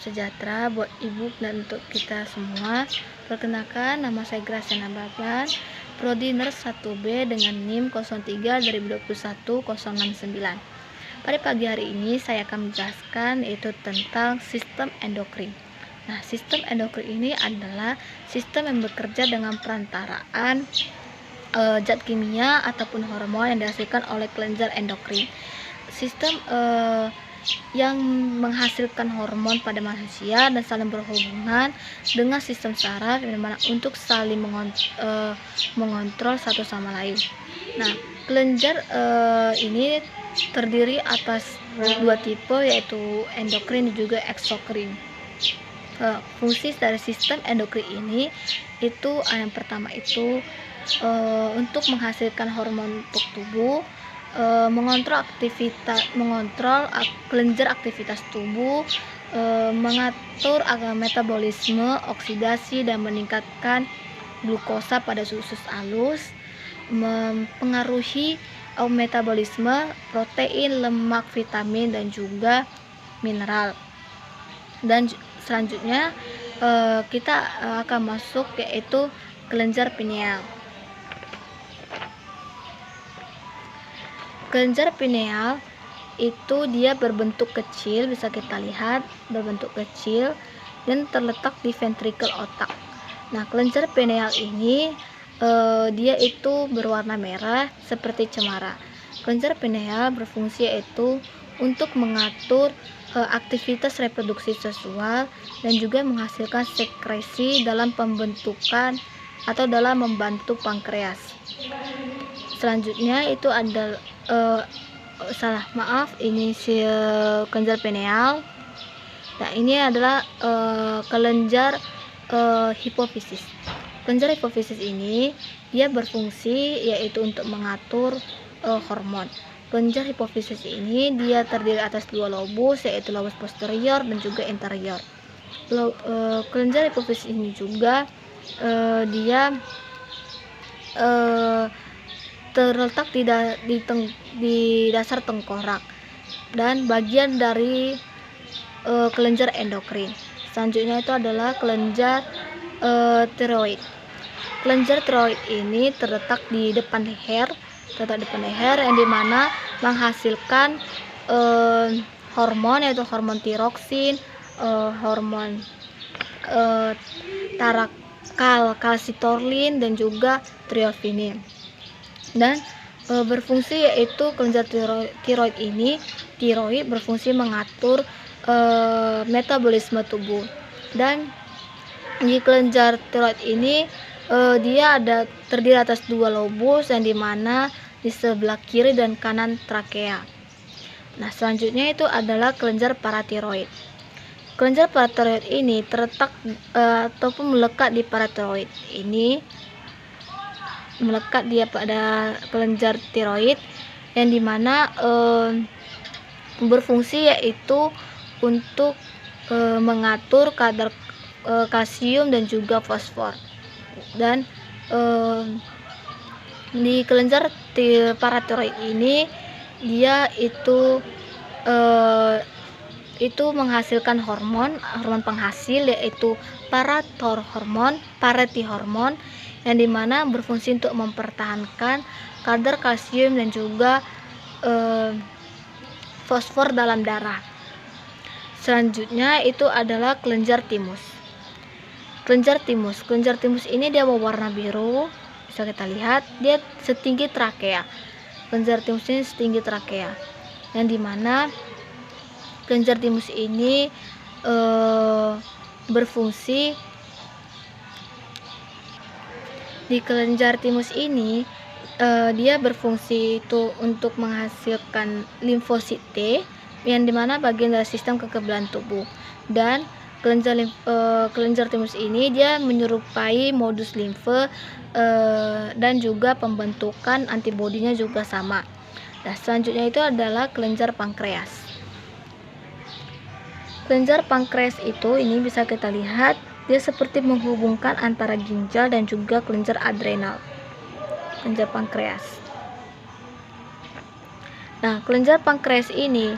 sejahtera buat ibu dan untuk kita semua. Perkenalkan, nama saya Graciana Bablan, Prodi Nurse 1B dengan NIM 03/2021-069. Pada pagi hari ini saya akan menjelaskan yaitu tentang sistem endokrin. Nah, sistem endokrin ini adalah sistem yang bekerja dengan perantaraan zat kimia ataupun hormon yang dihasilkan oleh kelenjar endokrin. Sistem yang menghasilkan hormon pada manusia dan saling berhubungan dengan sistem saraf untuk saling mengontrol satu sama lain. Nah, kelenjar ini terdiri atas dua tipe, yaitu endokrin dan juga eksokrin. Fungsi dari sistem endokrin ini itu yang pertama itu untuk menghasilkan hormon untuk tubuh, mengontrol kelenjar aktivitas tubuh, mengatur metabolisme, oksidasi dan meningkatkan glukosa pada usus halus, mempengaruhi metabolisme protein, lemak, vitamin dan juga mineral. Dan selanjutnya kita akan masuk yaitu kelenjar pineal. Kelenjar pineal itu dia berbentuk kecil, bisa kita lihat berbentuk kecil dan terletak di ventrikel otak. Nah, kelenjar pineal ini dia itu berwarna merah seperti cemara. Kelenjar pineal berfungsi yaitu untuk mengatur aktivitas reproduksi seksual dan juga menghasilkan sekresi dalam pembentukan atau dalam membantu pankreas. Selanjutnya itu ada ini si kelenjar pineal. Nah, ini adalah kelenjar hipofisis. Kelenjar hipofisis ini dia berfungsi yaitu untuk mengatur hormon. Kelenjar hipofisis ini dia terdiri atas dua lobus, yaitu lobus posterior dan juga anterior. Kelenjar hipofisis ini juga dia terletak di dasar tengkorak dan bagian dari kelenjar endokrin. Selanjutnya itu adalah kelenjar tiroid. Kelenjar tiroid ini terletak di depan leher, yang dimana menghasilkan hormon yaitu hormon tiroksin, hormon kalsitorlin dan juga triofinin. Dan berfungsi yaitu kelenjar tiroid ini berfungsi mengatur metabolisme tubuh. Dan di kelenjar tiroid ini dia terdiri atas dua lobus yang dimana di sebelah kiri dan kanan trakea. Nah, selanjutnya itu adalah kelenjar paratiroid. Kelenjar paratiroid ini terletak ataupun melekat di paratiroid ini, melekat dia pada kelenjar tiroid yang dimana berfungsi yaitu untuk mengatur kadar kalsium dan juga fosfor. Dan di kelenjar paratiroid ini dia itu menghasilkan hormon penghasil yaitu paratihormon yang dimana berfungsi untuk mempertahankan kadar kalsium dan juga fosfor dalam darah. Selanjutnya itu adalah kelenjar timus. Kelenjar timus ini dia berwarna biru, bisa kita lihat dia setinggi trakea. Kelenjar timus ini setinggi trakea, yang dimana kelenjar timus ini berfungsi di kelenjar timus ini dia berfungsi itu untuk menghasilkan limfosit T, yang dimana bagian dari sistem kekebalan tubuh. Dan kelenjar timus ini dia menyerupai modus limfe dan juga pembentukan antibodinya juga sama. Nah, selanjutnya itu adalah kelenjar pankreas. Kelenjar pankreas itu ini bisa kita lihat dia seperti menghubungkan antara ginjal dan juga kelenjar adrenal. Kelenjar pankreas. Nah, kelenjar pankreas ini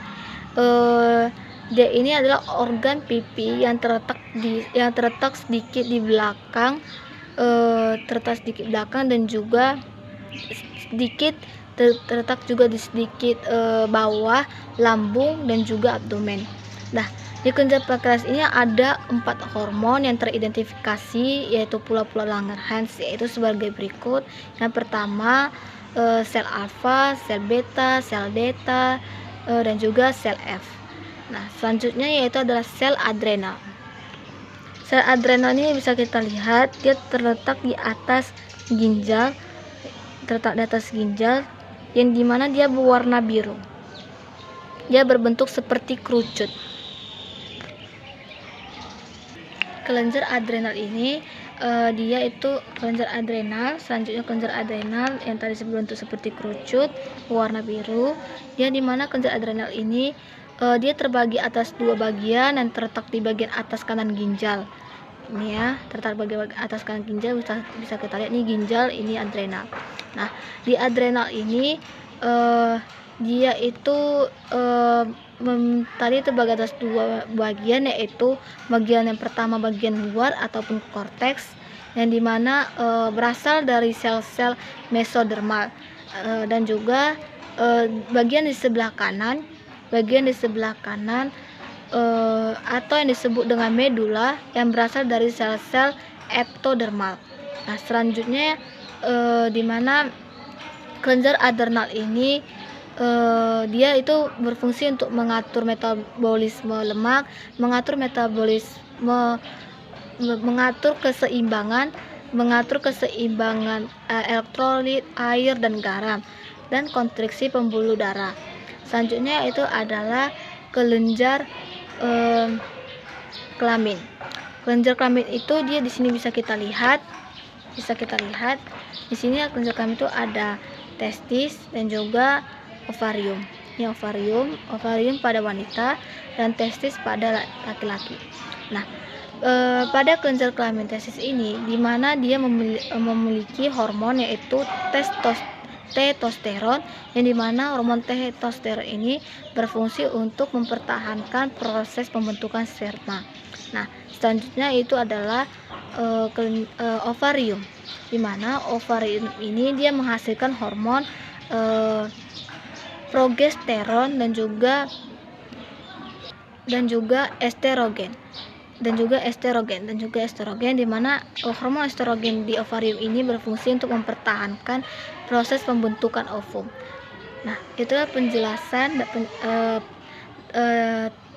Dia ini adalah organ pipi yang terletak sedikit di belakang, dan juga sedikit terletak juga di sedikit bawah lambung dan juga abdomen. Nah, di kelenjar pankreas ini ada 4 hormon yang teridentifikasi, yaitu pula-pula Langerhans, yaitu sebagai berikut. Yang pertama, sel alfa, sel beta, sel delta, dan juga sel F. Nah, selanjutnya yaitu adalah sel adrenal. Sel adrenal ini bisa kita lihat, dia terletak di atas ginjal, yang dimana dia berwarna biru. Dia berbentuk seperti kerucut. Kelenjar adrenal ini selanjutnya kelenjar adrenal yang tadi berbentuk seperti kerucut warna biru, dia dimana kelenjar adrenal ini dia terbagi atas 2 bagian yang terletak di bagian atas kanan ginjal. Ini ya, terletak bagian atas kanan ginjal, bisa kita lihat nih ginjal, ini adrenal. Nah, di adrenal ini dia itu tadi terbagi atas 2 bagian, yaitu bagian yang pertama bagian luar ataupun korteks, yang dimana berasal dari sel-sel mesodermal, dan juga bagian di sebelah kanan atau yang disebut dengan medula, yang berasal dari sel-sel ektodermal. Nah, selanjutnya dimana kelenjar adrenal ini dia itu berfungsi untuk mengatur metabolisme lemak, mengatur keseimbangan elektrolit, air dan garam, dan konstriksi pembuluh darah. Selanjutnya itu adalah kelenjar kelamin. Kelenjar kelamin itu dia di sini bisa kita lihat. Di sini kelenjar kelamin itu ada testis dan juga ovarium. Ini ovarium pada wanita dan testis pada laki-laki. Nah, pada kelenjar kelamin testis ini, di mana dia memiliki hormon yaitu testosteron, yang dimana hormon testosteron ini berfungsi untuk mempertahankan proses pembentukan sperma. Nah, selanjutnya itu adalah ovarium, di mana ovarium ini dia menghasilkan hormon progesteron dan juga estrogen, di mana hormon estrogen di ovarium ini berfungsi untuk mempertahankan proses pembentukan ovum. Nah, itulah penjelasan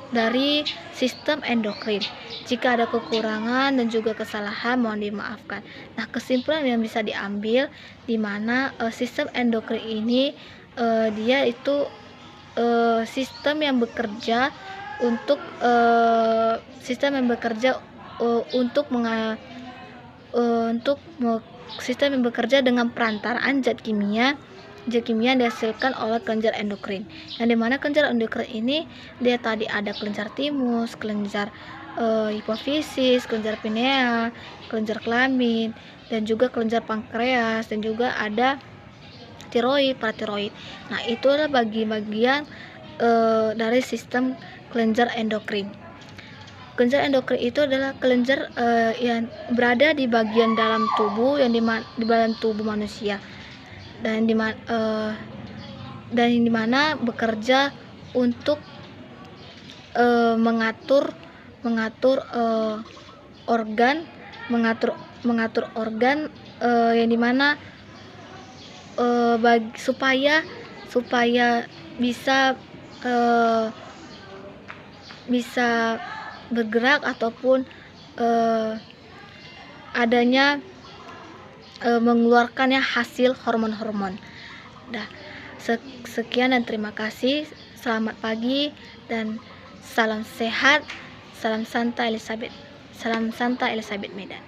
dari sistem endokrin. Jika ada kekurangan dan juga kesalahan, mohon dimaafkan. Nah, kesimpulan yang bisa diambil, di mana sistem endokrin ini dia itu sistem yang bekerja dengan perantaraan zat kimia dihasilkan oleh kelenjar endokrin. Yang dimana kelenjar endokrin ini dia tadi ada kelenjar timus, kelenjar hipofisis, kelenjar pineal, kelenjar kelamin, dan juga kelenjar pankreas, dan juga ada tiroid, paratiroid. Nah, itulah bagian dari sistem kelenjar endokrin. Kelenjar endokrin itu adalah kelenjar yang berada di bagian dalam tubuh, di dalam tubuh manusia, dan dimana bekerja untuk mengatur organ yang dimana supaya bisa bergerak ataupun adanya mengeluarkannya hasil hormon-hormon. Nah, sekian dan terima kasih. Selamat pagi dan salam sehat. Salam Santa Elizabeth Medan.